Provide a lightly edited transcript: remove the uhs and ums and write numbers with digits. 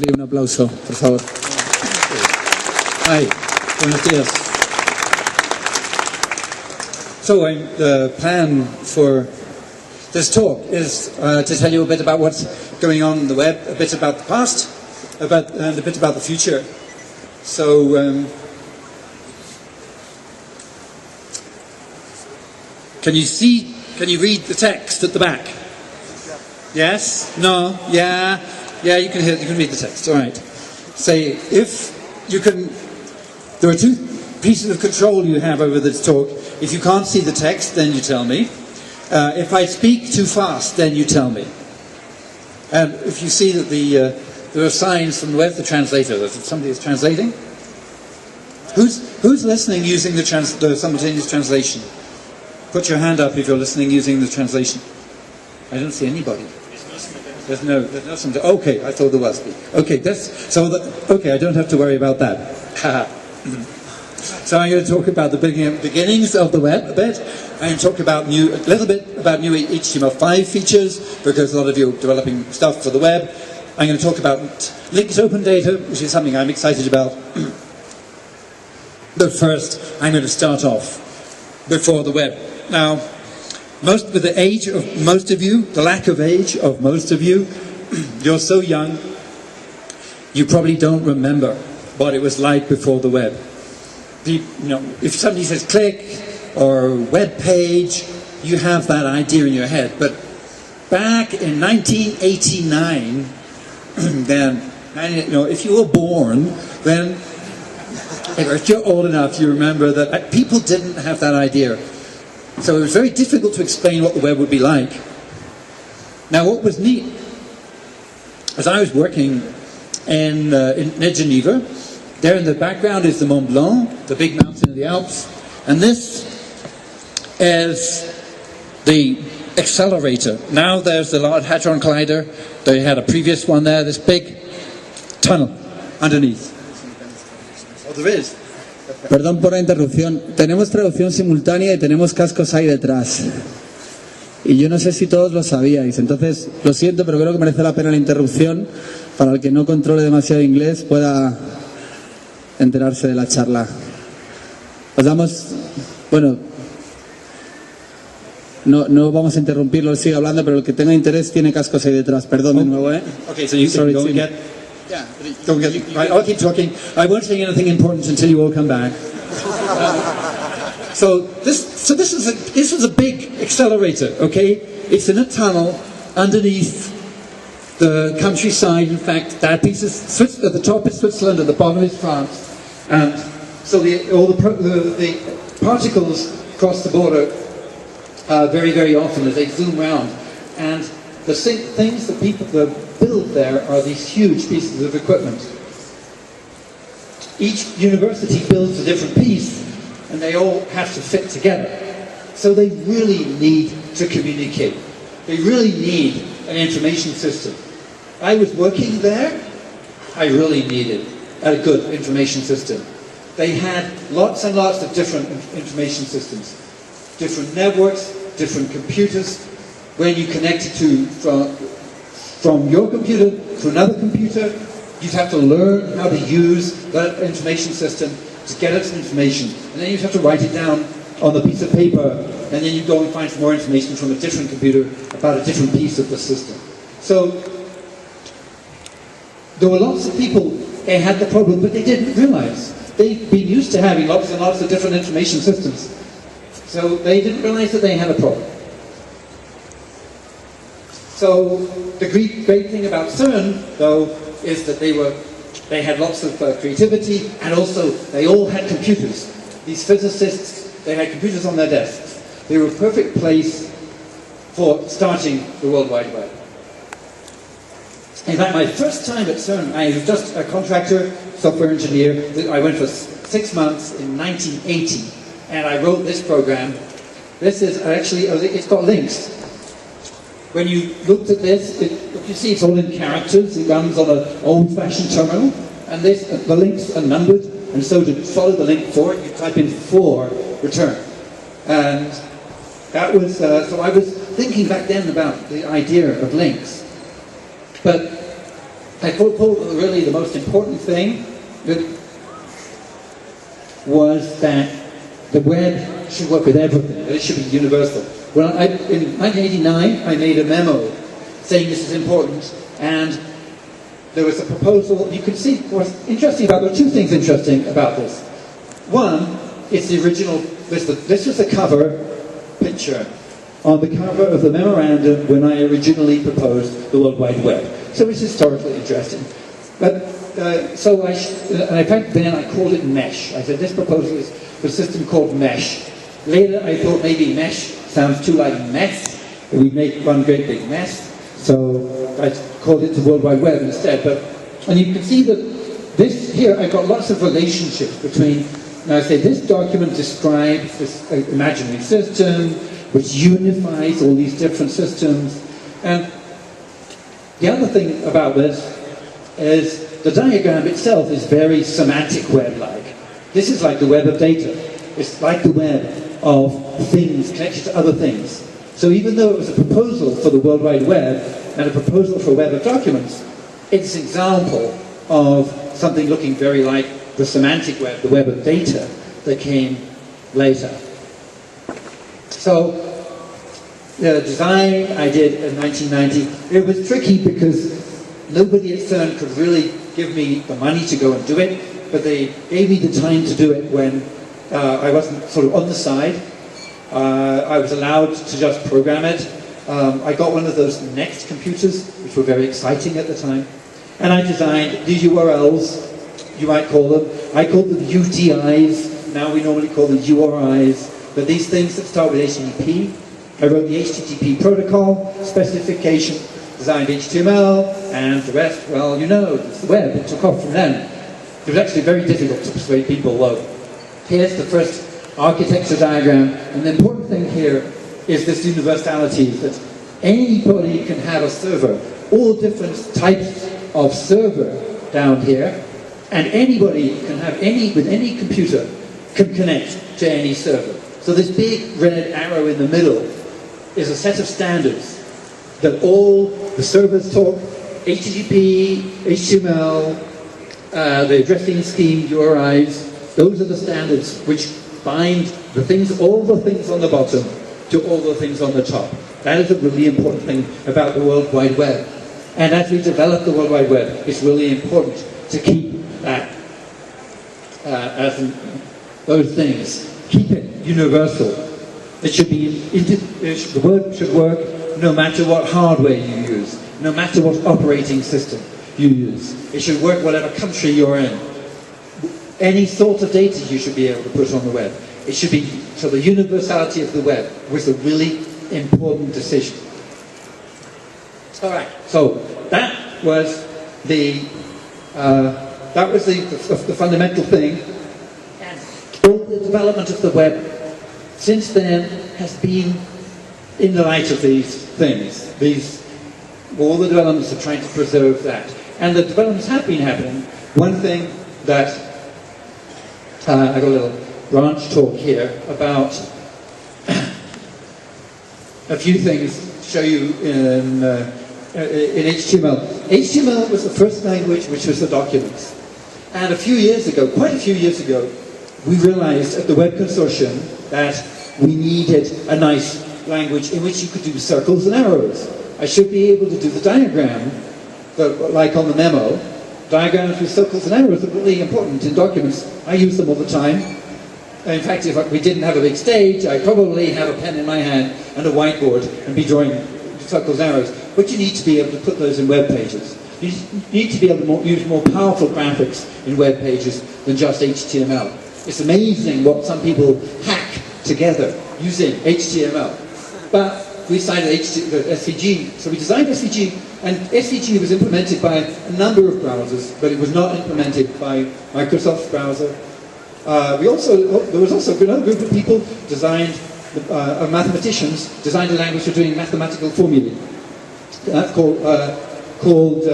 Berners-Lee un aplauso, por favor. Hi, buenos días. So the plan for this talk is to tell you a bit about what's going on in the web, a bit about the past, and a bit about the future. So can you read the text at the back? Yes? No? Yeah? Yeah, you can read the text. All right. Say, there are two pieces of control you have over this talk. If you can't see the text, then you tell me. If I speak too fast, then you tell me. And if you see that there are signs from where's the translator? If somebody is translating? Who's listening using the simultaneous translation? Put your hand up if you're listening using the translation. I don't see anybody. There's no okay, I thought there was. Okay, okay, I don't have to worry about that. So I'm going to talk about the beginnings of the web a bit, and talk about a little bit about new HTML5 features, because a lot of you are developing stuff for the web. I'm going to talk about linked open data, which is something I'm excited about. But first, I'm going to start off before the web. Now, with the age of most of you, the lack of age of most of you, you're so young, you probably don't remember what it was like before the web. If somebody says click or web page, you have that idea in your head. But back in 1989, then, if you were born, then if you're old enough, you remember that people didn't have that idea. So it was very difficult to explain what the web would be like. Now, what was neat, as I was working near Geneva, there in the background is the Mont Blanc, the big mountain of the Alps, and this is the accelerator. Now there's the Large Hadron Collider. They had a previous one there, this big tunnel underneath. Oh, there is. Perdón por la interrupción. Tenemos traducción simultánea y tenemos cascos ahí detrás. Y yo no sé si todos lo sabíais. Entonces, lo siento, pero creo que merece la pena la interrupción para el que no controle demasiado inglés pueda enterarse de la charla. Os damos... Bueno, no vamos a interrumpirlo, sigue hablando, pero el que tenga interés tiene cascos ahí detrás. Perdón de nuevo, ¿eh? Okay, so you can go and get... Yeah, right, I'll keep talking. I won't say anything important until you all come back. So this is a big accelerator, okay? It's in a tunnel underneath the countryside. In fact, that piece is at the top is Switzerland, at the bottom is France, and so all the particles cross the border very, very often as they zoom round, and the things that people build there are these huge pieces of equipment. Each university builds a different piece, and they all have to fit together. So they really need to communicate. They really need an information system. I was working there, I really needed a good information system. They had lots and lots of different information systems. Different networks, different computers. When you connected from your computer to another computer, you'd have to learn how to use that information system to get its information. And then you'd have to write it down on a piece of paper, and then you'd go and find some more information from a different computer about a different piece of the system. So there were lots of people who had the problem, but they didn't realize. They'd been used to having lots and lots of different information systems. So they didn't realize that they had a problem. So the great thing about CERN, though, is that they had lots of creativity, and also they all had computers. These physicists, they had computers on their desks. They were a perfect place for starting the World Wide Web. In fact, my first time at CERN, I was just a contractor, software engineer. I went for 6 months in 1980, and I wrote this program. This is actually, it's got links. When you looked at this, you see it's all in characters. It runs on an old-fashioned terminal, and the links are numbered. And so to follow the link for it, you type in 4, return. And that was so I was thinking back then about the idea of links. But I thought really the most important thing was that the web should work with everything, that it should be universal. In 1989, I made a memo saying this is important, and there was a proposal. You can see what's interesting about, there are two things interesting about this. One, it's the original, this was the cover picture on the cover of the memorandum when I originally proposed the World Wide Web. So it's historically interesting. But, and back then I called it Mesh. I said this proposal is for a system called Mesh. Later I thought maybe Mesh sounds too like mess, and we'd make one great big mess. So I called it the World Wide Web instead. And you can see that this here, I've got lots of relationships between, now I say this document describes this imaginary system, which unifies all these different systems. And the other thing about this is the diagram itself is very semantic web-like. This is like the web of data. It's like the web of things connected to other things. So even though it was a proposal for the World Wide Web and a proposal for a web of documents, it's an example of something looking very like the semantic web, the web of data, that came later. So the design I did in 1990, it was tricky because nobody at CERN could really give me the money to go and do it, but they gave me the time to do it when I wasn't sort of on the side. I was allowed to just program it. I got one of those Next computers, which were very exciting at the time. And I designed the URLs, you might call them. I called them UTIs. Now we normally call them URIs. But these things that start with HTTP. I wrote the HTTP protocol, specification, designed HTML, and the rest, well, you know, it's the web. It took off from then. It was actually very difficult to persuade people, though. Here's the first architecture diagram, and the important thing here is this universality, that anybody can have a server, all different types of server down here, and anybody can have with any computer, can connect to any server. So this big red arrow in the middle is a set of standards that all the servers talk, HTTP, HTML, the addressing scheme, URIs, those are the standards which bind the things, all the things on the bottom to all the things on the top. That is a really important thing about the World Wide Web. And as we develop the World Wide Web, it's really important to keep that, those things, keep it universal. It should be, the word should work no matter what hardware you use, no matter what operating system you use. It should work whatever country you're in. Any sort of data you should be able to put on the web. It should be, so the universality of the web was a really important decision. All right, so that was the fundamental thing. And all the development of the web since then has been in the light of these things. All the developments are trying to preserve that. And the developments have been happening. One thing that I got a little branch talk here about a few things to show you in HTML. HTML was the first language which was the documents. And a few years ago, quite a few years ago, we realized at the Web Consortium that we needed a nice language in which you could do circles and arrows. I should be able to do the diagram, like on the memo. Diagrams with circles and arrows are really important in documents. I use them all the time. In fact, if we didn't have a big stage, I'd probably have a pen in my hand and a whiteboard and be drawing circles and arrows. But you need to be able to put those in web pages. You need to be able to use more powerful graphics in web pages than just HTML. It's amazing what some people hack together using HTML. But we decided SVG, so we designed SVG, and SVG was implemented by a number of browsers, but it was not implemented by Microsoft's browser. There was also another group of people of mathematicians designed a language for doing mathematical formulae. That's called